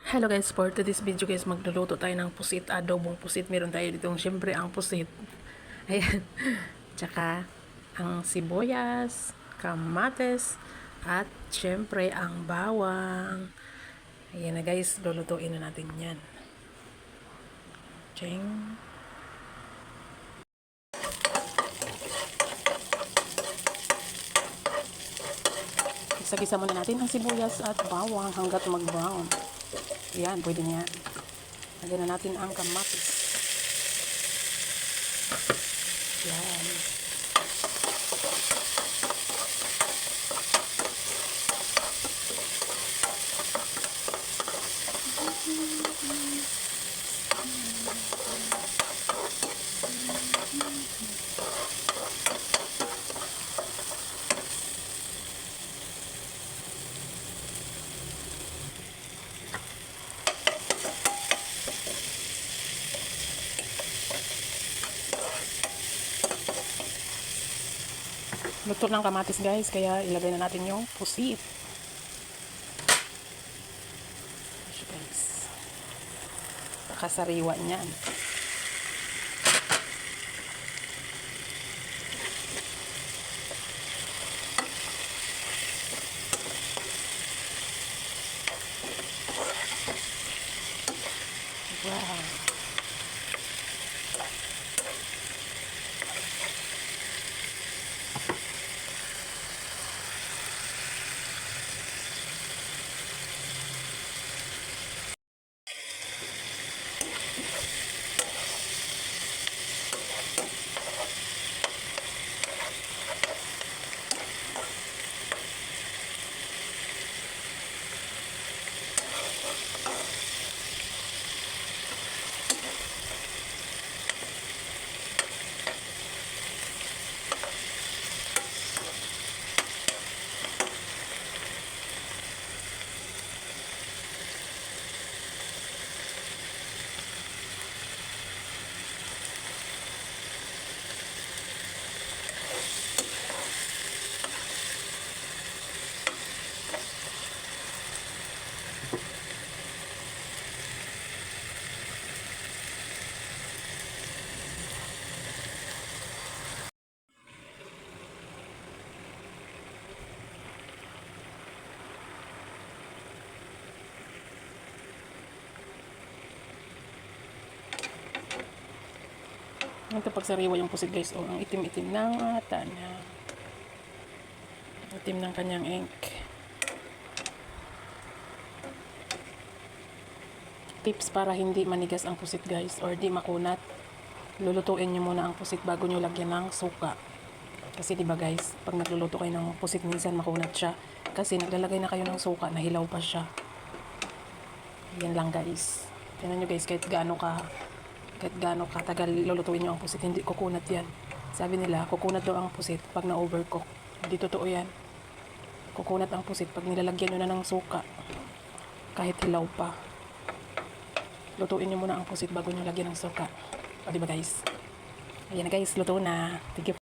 Hello guys, for today's video guys, magluluto tayo ng pusit, adobong pusit. Meron tayo dito, syempre ang pusit. Ayan. Tsaka ang sibuyas, kamates, at syempre ang bawang. Ayan na guys, lulutuin na natin yan. Ching. Gisa-gisa muna natin ang sibuyas at bawang hanggat mag-brown. Yan, pwede niya. Lagyan na natin ang kamatis. Yan. Luto ng kamatis guys, kaya ilagay na natin yung pusit. Guys, pakasariwa niyan. Wow. Ito pagsariwa yung pusit guys, ang itim-itim ng ata niya. Itim ng kanyang ink. Tips para hindi manigas ang pusit guys, or di makunat. Lulutuin nyo muna ang pusit bago nyo lagyan ng suka. Kasi diba guys, pag nagluluto kayo ng pusit minsan makunat siya. Kasi naglalagay na kayo ng suka, nahilaw pa siya. Yan lang guys. Tingnan nyo guys, kahit gaano katagal lulutuin nyo ang pusit, hindi kukunat yan. Sabi nila, kukunat daw ang pusit pag na-overcook. Hindi totoo yan. Kukunat ang pusit pag nilalagyan nyo na ng suka. Kahit hilaw pa. Lutuin nyo muna ang pusit bago nyo lagyan ng suka. O diba guys? Ayan na guys, luto na. Thank you.